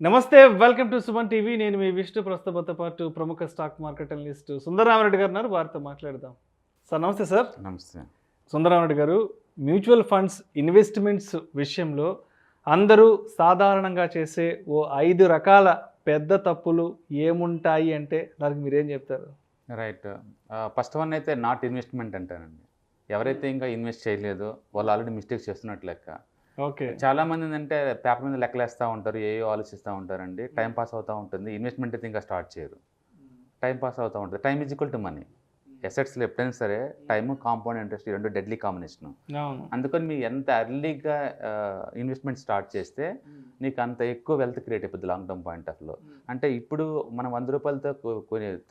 నమస్తే, welcome to Suman TV. నేను మీ విష్ణు. ప్రస్తుతంతో పాటు ప్రముఖ స్టాక్ మార్కెట్ అనలిస్ట్ సుందరరామిరెడ్డి గారు ఉన్నారు. వారితో మాట్లాడదాం. సార్ నమస్తే. సార్ నమస్తే. సుందరరామిరెడ్డి గారు, మ్యూచువల్ ఫండ్స్ ఇన్వెస్ట్మెంట్స్ విషయంలో అందరూ సాధారణంగా చేసే ఓ 5 రకాల పెద్ద తప్పులు ఏముంటాయి అంటే దానికి మీరేం చెప్తారు? రైట్. ఫస్ట్ వన్ అయితే నాట్ ఇన్వెస్ట్మెంట్ అంటానండి. ఎవరైతే ఇంకా ఇన్వెస్ట్ చేయలేదో వాళ్ళు ఆల్రెడీ మిస్టేక్స్ చేస్తున్నట్లు లెక్క. ఓకే. చాలామంది ఏంటంటే పేపర్ మీద లెక్కలేస్తూ ఉంటారు, ఏయో ఆలోచిస్తూ ఉంటారండి. టైం పాస్ అవుతూ ఉంటుంది. ఇన్వెస్ట్మెంట్ అయితే ఇంకా స్టార్ట్ చేయరు. టైం పాస్ అవుతూ ఉంటుంది. Time is equal to money. ఎసెట్స్లో ఎప్పుడైనా సరే టైము, కాంపౌండ్ ఇంట్రెస్ట్, ఈ రెండు డెడ్లీ కాంబినేషన్. అందుకని మీరు ఎంత ఎర్లీగా ఇన్వెస్ట్మెంట్ స్టార్ట్ చేస్తే నీకు అంత ఎక్కువ వెల్త్ క్రియేట్ అయిపోద్ది లాంగ్ టర్మ్ పాయింట్ ఆఫ్లో. అంటే ఇప్పుడు మనం 100 రూపాయలతో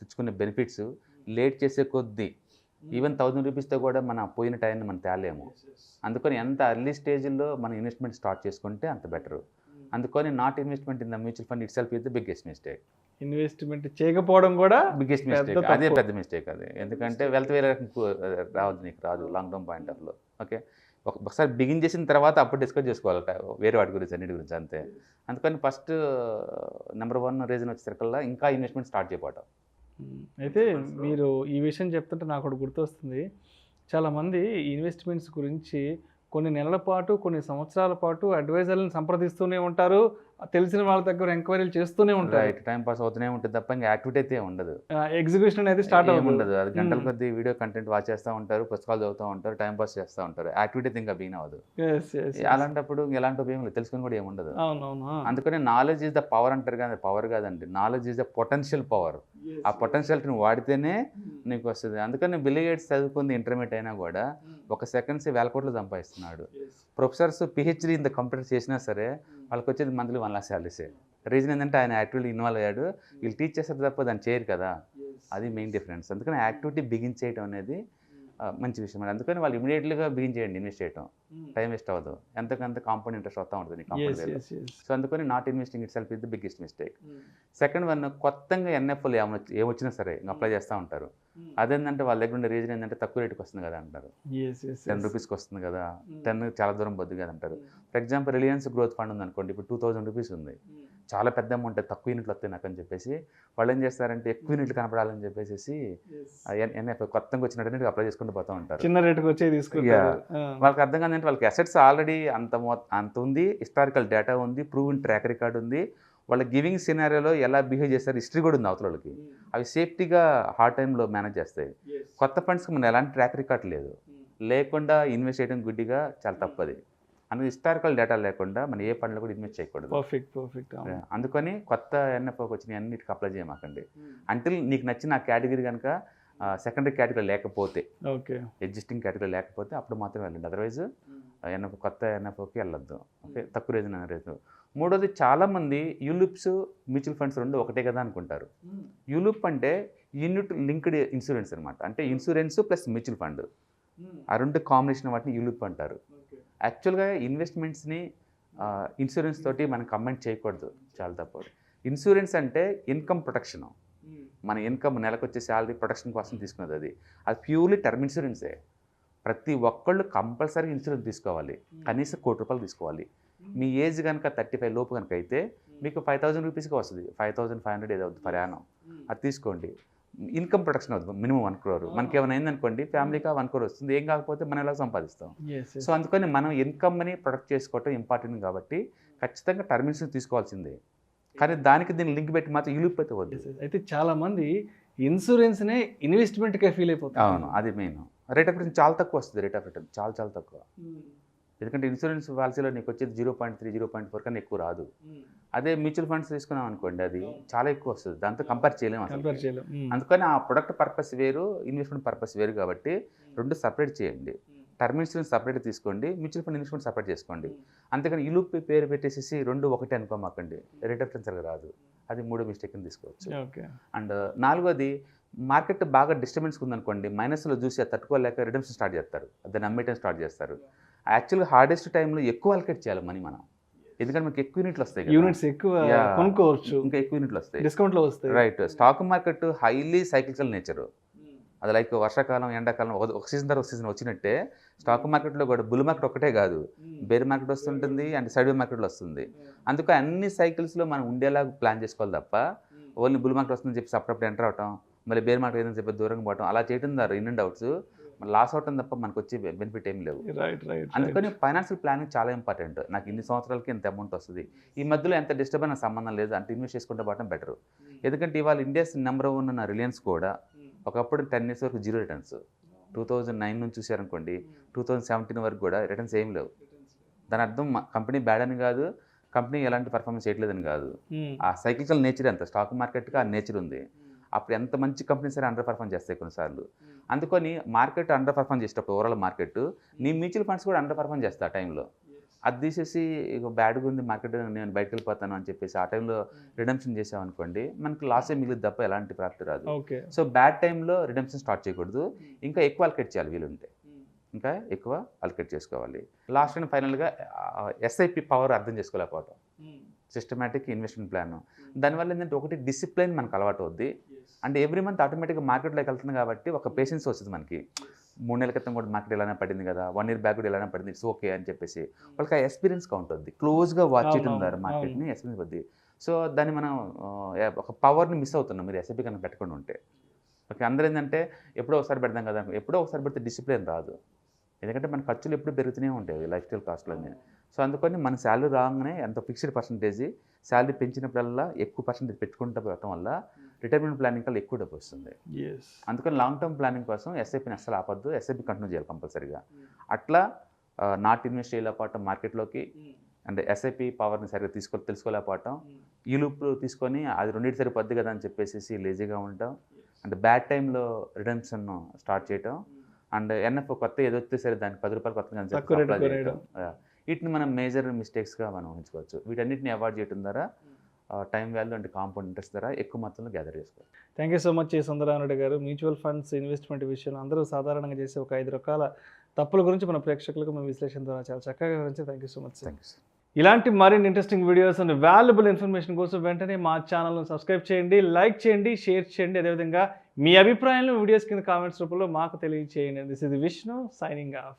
తెచ్చుకునే బెనిఫిట్స్ లేట్ చేసే కొద్దీ ఈవెన్ 1000 రూపీస్తో కూడా మన పోయిన టైంని మనం తేలేము. అందుకని ఎంత ఎర్లీ స్టేజ్లో మనం ఇన్వెస్ట్మెంట్ స్టార్ట్ చేసుకుంటే అంత బెటరు. అందుకని not investment in the mutual fund it self is the biggest mistake. Investment చేయకపోవడం కూడా బిగ్గెస్ట్ మిస్టేక్. అదే పెద్ద మిస్టేక్ అది. ఎందుకంటే వెల్త్ వేరే రావద్దు, నీకు రాదు లాంగ్ టర్మ్ పాయింట్ ఆఫ్లో. ఓకే, ఒకసారి బిగిన్ చేసిన తర్వాత అప్పుడు డిస్కస్ చేసుకోవాలి వేరే వాటి గురించి, అన్నిటి గురించి. అంతే. అందుకని ఫస్ట్ నెంబర్ 1 రీజన్ వచ్చేసరికల్లా ఇంకా ఇన్వెస్ట్మెంట్ స్టార్ట్ చేయకపోవటం. అయితే మీరు ఈ విషయం చెప్తుంటే నాకు ఒకటి గుర్తొస్తుంది. చాలామంది ఇన్వెస్ట్మెంట్స్ గురించి కొన్ని నెలల పాటు, కొన్ని సంవత్సరాల పాటు అడ్వైజర్లను సంప్రదిస్తూనే ఉంటారు. తెలిసిన వాళ్ళ దగ్గర ఎంక్వైరీలు చేస్తూనే ఉంటారు. రైట్. టైం పాస్ అవుతూనే ఉంటుంది తప్ప ఇంకా యాక్టివిటీ అయితే ఉండదు. ఎగ్జిక్యూషన్ అయితే స్టార్ట్ ఉండదు. అది గంటల కొద్దీ వీడియో కంటెంట్ వాచ్ చేస్తూ ఉంటారు, పుస్తకాలు చదువుతూ ఉంటారు, టైం పాస్ చేస్తూ ఉంటారు. యాక్టివిటీ అయితే ఇంకా బిగిన్ అవ్వదు. అలాంటప్పుడు ఎలాంటి ఉపయోగం లేదు, తెలుసుకుని కూడా ఏముండదు. అందుకని నాలెడ్జ్ ఈజ్ ద పవర్ అంటారు, కానీ పవర్ కాదండి. Knowledge is the potential power. ఆ పొటెన్షియాలిటీని వాడితేనే నీకు వస్తుంది. అందుకని బిల్ గేట్స్ చదువుకుంది ఇంటర్మీడియట్ అయినా కూడా 1 సెకండ్స్ 1000 కోట్లు సంపాదిస్తున్నాడు. Professors PhD in the computer చేసినా సరే వాళ్ళకి వచ్చేది మంత్లీ 1 lakh శాలరీసే. రీజన్ ఏంటంటే ఆయన యాక్టివిటీ ఇన్వాల్వ్ అయ్యాడు. వీళ్ళు టీచ్ చేస్తారు తప్ప దాన్ని చేయరు కదా. అది మెయిన్ డిఫరెన్స్. అందుకని యాక్టివిటీ బిగిన్ చేయడం అనేది మంచి విషయం. అందుకని వాళ్ళు ఇమీడియట్లీగా బిగిన్ చేయండి ఇన్వెస్ట్ చేయడం. టైం వేస్ట్ అవ్వదు. ఎంతకంత కాంపౌండ్ ఇంట్రెస్ట్ వస్తూ ఉంటుంది కాంపౌండ్. సో అందుకని not investing it self is the biggest mistake. Second one, కొత్తగా ఎన్ఎఫ్ఓలు ఏమొచ్చినా సరే అప్లై చేస్తూ ఉంటారు. అదేంటంటే వాళ్ళ దగ్గర ఉండే రీజన్ ఏంటంటే తక్కువ రేటుకి వస్తుంది కదా అంటారు. 10 రూపీస్కి వస్తుంది కదా, 10 చాలా దూరం పొద్దు కదా అంటారు. For example Reliance growth fund ఉందనుకోండి, ఇప్పుడు 2000 రూపీస్ ఉంది. చాలా పెద్ద అమౌంట్, తక్కువ యూనిట్లు వస్తాయి నాకు అని చెప్పేసి వాళ్ళు ఏం చేస్తారంటే ఎక్కువ యూనిట్లు కనపడాలని చెప్పేసి ఎన్ఎఫ్ఓ కొత్తగా వచ్చినట్టు అప్లై చేసుకుంటూ పోతూ ఉంటారు. చిన్న రేటుకి వచ్చే వాళ్ళకి అర్థం కాదంటే వాళ్ళకి అసెట్స్ ఆల్రెడీ అంత ఉంది, హిస్టారికల్ డేటా ఉంది, ప్రూవెన్ ట్రాక్ రికార్డ్ ఉంది. వాళ్ళ గివింగ్ సినారియోలో ఎలా బిహేవ్ చేస్తారు హిస్టరీ కూడా ఉంది అవతల వాళ్ళకి. అవి సేఫ్టీగా హార్డ్ టైంలో మేనేజ్ చేస్తాయి. కొత్త ఫండ్స్కి మనం ఎలాంటి ట్రాక్ రికార్డ్ లేదు, లేకుండా ఇన్వెస్ట్ చేయడం గుడ్డిగా చాలా తప్పది. అనేది హిస్టారికల్ డేటా లేకుండా మనం ఏ ఫండ్లో కూడా ఇన్వెస్ట్ చేయకూడదు. పర్ఫెక్ట్. అందుకని కొత్త ఎన్ఎఫ్ఓకి వచ్చిన అన్నిటికి అప్లై చేయమాకండి. అంటిల్ నీకు నచ్చిన ఆ కేటగిరీ కనుక సెకండరీ కేటగిరీ లేకపోతే, ఎగ్జిస్టింగ్ కేటగిరీ లేకపోతే అప్పుడు మాత్రం వెళ్ళండి. అదర్వైజ్ కొత్త ఎన్ఎఫ్ఓకి వెళ్ళొద్దు. ఓకే, తక్కువ రీజన్ అనే రీజన్. మూడోది, చాలామంది యూలిప్స్ మ్యూచువల్ ఫండ్స్ రెండు ఒకటే కదా అనుకుంటారు. యూలిప్ అంటే యూనిట్ లింక్డ్ ఇన్సూరెన్స్ అనమాట. అంటే ఇన్సూరెన్స్ ప్లస్ మ్యూచువల్ ఫండ్, ఆ రెండు కాంబినేషన్ వాటిని యూలిప్ అంటారు. యాక్చువల్గా ఇన్వెస్ట్మెంట్స్ని ఇన్సూరెన్స్ తోటి మనం కంబైన్ చేయకూడదు, చాలా తప్పు. ఇన్సూరెన్స్ అంటే ఇన్కమ్ ప్రొటెక్షన్. మన ఇన్కమ్ నెలకు వచ్చే శాలరీ ప్రొటెక్షన్ కోసం తీసుకున్నది. అది ప్యూర్లీ టర్మ్ ఇన్సూరెన్సే. ప్రతి ఒక్కళ్ళు కంపల్సరీ ఇన్సూరెన్స్ తీసుకోవాలి. కనీసం 1 కోటి రూపాయలు తీసుకోవాలి. మీ ఏజ్ కనుక 35 లోపు కనుక అయితే మీకు 5000 రూపీస్కి వస్తుంది. 5500 ఏదో అవుతుంది పర్ యానం. అది తీసుకోండి. ఇన్కమ్ ప్రొటెక్షన్ అవుతుంది. Minimum 1 crore. మనకి ఏమైనా అయిందనుకోండి, ఫ్యామిలీకి 1 crore వస్తుంది. ఏం కాకపోతే మనం ఎలా సంపాదిస్తాం. సో అందుకని మనం ఇన్కమ్ని ప్రొటెక్ట్ చేసుకోవటం ఇంపార్టెంట్ కాబట్టి ఖచ్చితంగా టర్మ్ ఇన్సూరెన్స్ తీసుకోవాల్సిందే. కానీ దానికి దీన్ని లింక్ పెట్టి మాత్రం యూలిప్ అయితే వద్దు. అయితే చాలామంది ఇన్సూరెన్స్నే ఇన్వెస్ట్మెంట్గా ఫీల్ అయిపోతారు. అవును, అది మెయిన్. రేట్ ఆఫ్ రిటర్న్ చాలా తక్కువ వస్తుంది. రేట్ ఆఫ్ రిటర్న్ చాలా తక్కువ. ఎందుకంటే ఇన్సూరెన్స్ పాలసీలో నీకు వచ్చేది 0.3, 0.4 కన్నా ఎక్కువ రాదు. అదే మ్యూచువల్ ఫండ్స్ తీసుకున్నాం అనుకోండి, అది చాలా ఎక్కువ వస్తుంది. దాంతో కంపేర్ చేయలేము అసలు. అందుకని ఆ ప్రొడక్ట్ పర్పస్ వేరు, ఇన్వెస్ట్మెంట్ పర్పస్ వేరు కాబట్టి రెండు సపరేట్ చేయండి. టర్మ్ ఇన్సూరెన్స్ సపరేట్ తీసుకోండి, మ్యూచువల్ ఫండ్ ఇన్వెస్ట్మెంట్ సపరేట్ చేసుకోండి. అంతేకాని యూలిప్ పేరు పెట్టేసి రెండు ఒకటే అనుకోమాకండి, రేట్ ఆఫ్ రిటర్న్ సరిగా రాదు. అది 3వ మిస్టేక్ అని తీసుకోవచ్చు. అండ్ 4వది, మార్కెట్ బాగా డిస్టర్బెన్స్ ఉందనుకోండి, మైనస్లో చూసి తట్టుకోలేక రిడమ్షన్ స్టార్ట్ చేస్తారు, దాన్ని అమ్మేయడం స్టార్ట్ చేస్తారు. యాక్చువల్గా హార్డెస్ట్ టైంలో ఎక్కువ అలకేట్ చేయాలి మనీ మనం. ఎందుకంటే మనకి ఎక్కువ యూనిట్లు వస్తాయి, యూనిట్స్ ఎక్కువ కొనుక్కోవచ్చు, ఇంకా ఎక్కువ యూనిట్లు వస్తాయి, డిస్కౌంట్లో వస్తాయి. Right. Stock market highly cyclical nature. అది లైక్ వర్షాకాలం, ఎండాకాలం, ఒక సీజన్ తర్వాత ఒక సీజన్ వచ్చినట్టే స్టాక్ మార్కెట్లో కూడా బుల్ మార్కెట్ ఒకటే కాదు, బేర్ మార్కెట్ వస్తుంటుంది అండ్ సైడ్ మార్కెట్లో వస్తుంది. అందుకు అన్ని సైకిల్స్లో మనం ఉండేలా ప్లాన్ చేసుకోవాలి తప్ప ఓన్లీ బుల్ మార్కెట్ వస్తుందని చెప్పి అప్పుడప్పుడు ఎంటర్ అవటం, మళ్ళీ బేర్ మార్కెట్ ఏదని చెప్పి దూరంగా పోవటం, అలా చేయడం ద్వారా ఇన్ అండ్ అవుట్స్ లాస్ అవటం తప్ప మనకు వచ్చే బెనిఫిట్ ఏం లేవు. అందుకని ఫైనాన్షియల్ ప్లానింగ్ చాలా ఇంపార్టెంట్. నాకు ఇన్ని సంవత్సరాలకి ఎంత అమౌంట్ వస్తుంది, ఈ మధ్యలో ఎంత డిస్టర్బ్ అయినా సంబంధం లేదు అంటే ఇన్వెస్ట్ చేసుకుంటే పోవడం బెటర్. ఎందుకంటే ఇవాళ ఇండియాస్ నెంబర్ 1 ఉన్న రిలయన్స్ కూడా ఒకప్పుడు 10 years వరకు 0 రిటర్న్స్, 2009 నుంచి చూసారనుకోండి 2017 వరకు కూడా రిటర్న్స్ ఏం లేవు. దాని అర్థం కంపెనీ బ్యాడ్ అని కాదు, కంపెనీ ఎలాంటి పర్ఫార్మెన్స్ చేయట్లేదని కాదు, ఆ సైకికల్ నేచర్ ఎంత స్టాక్ మార్కెట్గా ఆ నేచర్ ఉంది. అప్పుడు ఎంత మంచి కంపెనీస్ అయినా అండర్ పర్ఫార్మ్ చేస్తాయి కొన్నిసార్లు. అందుకని మార్కెట్ అండర్ పర్ఫార్మ్ చేసేటప్పుడు ఓవరాల్ మార్కెట్ నీ మ్యూచువల్ ఫండ్స్ కూడా అండర్ పర్ఫార్మ్ చేస్తా ఆ టైంలో. అది తీసేసి ఇక బ్యాడ్గా ఉంది మార్కెట్ నేను బయటకు వెళ్ళిపోతాను అని చెప్పేసి ఆ టైంలో రిడెంప్షన్ చేసామనుకోండి మనకి లాసే మిగిలింది తప్ప ఎలాంటి ప్రాఫిట్ రాదు. సో బ్యాడ్ టైంలో రిడెంప్షన్ స్టార్ట్ చేయకూడదు, ఇంకా ఎక్కువ అలకేట్ చేయాలి వీలుంటే, ఇంకా ఎక్కువ అలకేట్ చేసుకోవాలి. లాస్ట్ అండ్ ఫైనల్గా ఎస్ఐపి పవర్ అర్థం చేసుకోలేకపోవటం, సిస్టమేటిక్ ఇన్వెస్ట్మెంట్ ప్లాన్. దానివల్ల ఏంటంటే ఒకటి డిసిప్లిన్ మనకు అలవాటు అవుద్ది అండ్ ఎవ్రీ మంత్ ఆటోమేటిక్గా మార్కెట్లోకి వెళ్తుంది కాబట్టి ఒక పేషెన్స్ వస్తుంది మనకి. 3 నెలల క్రితం కూడా మార్కెట్ ఇలానే పడింది కదా, 1 year బ్యాక్ కూడా ఇలానే పడింది, ఇట్స్ ఓకే అని చెప్పేసి వాళ్ళకి ఆ ఎక్స్పీరియన్స్గా ఉంటుంది. క్లోజ్గా వాచ్ చేయడం ద్వారా మార్కెట్ని ఎక్స్పీరియన్స్ అవుద్ది. సో దాన్ని మనం ఒక పవర్ని మిస్ అవుతున్నాం మీరు ఎస్ఐపి కనుక పెట్టకుండా ఉంటే. ఓకే, అందరూ ఏంటంటే ఎప్పుడో ఒకసారి పెడదాం కదా, ఎప్పుడో ఒకసారి పెడితే డిసిప్లిన్ రాదు. ఎందుకంటే మన ఖర్చులు ఎప్పుడు పెరుగుతూనే ఉంటాయి లైఫ్ స్టైల్ కాస్ట్లోనే. సో అందుకని మన శాలరీ రాగానే ఎంత ఫిక్స్డ్ పర్సంటేజ్, శాలరీ పెంచినప్పుడల్లా ఎక్కువ పర్సంటేజ్ పెట్టుకుంటూ పోవటం వల్ల రిటైర్మెంట్ ప్లానింగ్ కల్లా ఎక్కువ డబ్బు వస్తుంది. అందుకని లాంగ్ టర్మ్ ప్లానింగ్ కోసం ఎస్ఐపిని అస్సలు ఆపద్దు, ఎస్ఐపి కంటిన్యూ చేయాలి కంపల్సరీగా. అట్లా నాట్ ఇన్వెస్ట్ చేయలేకపోవటం మార్కెట్లోకి అండ్ ఎస్ఐపి పవర్ని సరిగ్గా తెలుసుకోలేకపోవటం, ఈ లూప్ తీసుకొని అది రెండింటి సరిపోద్ది కదా అని చెప్పేసి లేజీగా ఉండటం అండ్ బ్యాడ్ టైంలో రిడెంప్షన్ స్టార్ట్ చేయటం అండ్ ఎన్ఎఫ్ కొత్త ఏదో వస్తే సరే దానికి 10 రూపాయలు కొత్తగా వీటిని మనం మేజర్ మిస్టేక్స్గా మనం ఉంచుకోవచ్చు. వీటన్నిటిని అవాయిడ్ చేయడం ద్వారా టైం వాల్యూ అంటే కాంపౌండ్ ఇంట్రెస్ట్ ద్వారా ఎక్కువ మొత్తంలో గ్యాదర్ చేసుకోవచ్చు. Thank you so much Sundara Reddy గారు. మ్యూచువల్ ఫండ్స్ ఇన్వెస్ట్మెంట్ విషయంలో అందరూ సాధారణంగా చేసే ఒక 5 రకాల తప్పుల గురించి మన ప్రేక్షకులకు మీ విశ్లేషణ ద్వారా చాలా చక్కగా వివరించి thank you so much. Thank you. ఇలాంటి మరిన్ని interesting videos and valuable information కోసం వెంటనే మా ఛానల్ను సబ్స్క్రైబ్ చేయండి, లైక్ చేయండి, షేర్ చేయండి. అదేవిధంగా మీ అభిప్రాయాలను వీడియోస్ కింద కామెంట్స్ రూపంలో మాకు తెలియజేయండి. This is Vishnu signing off.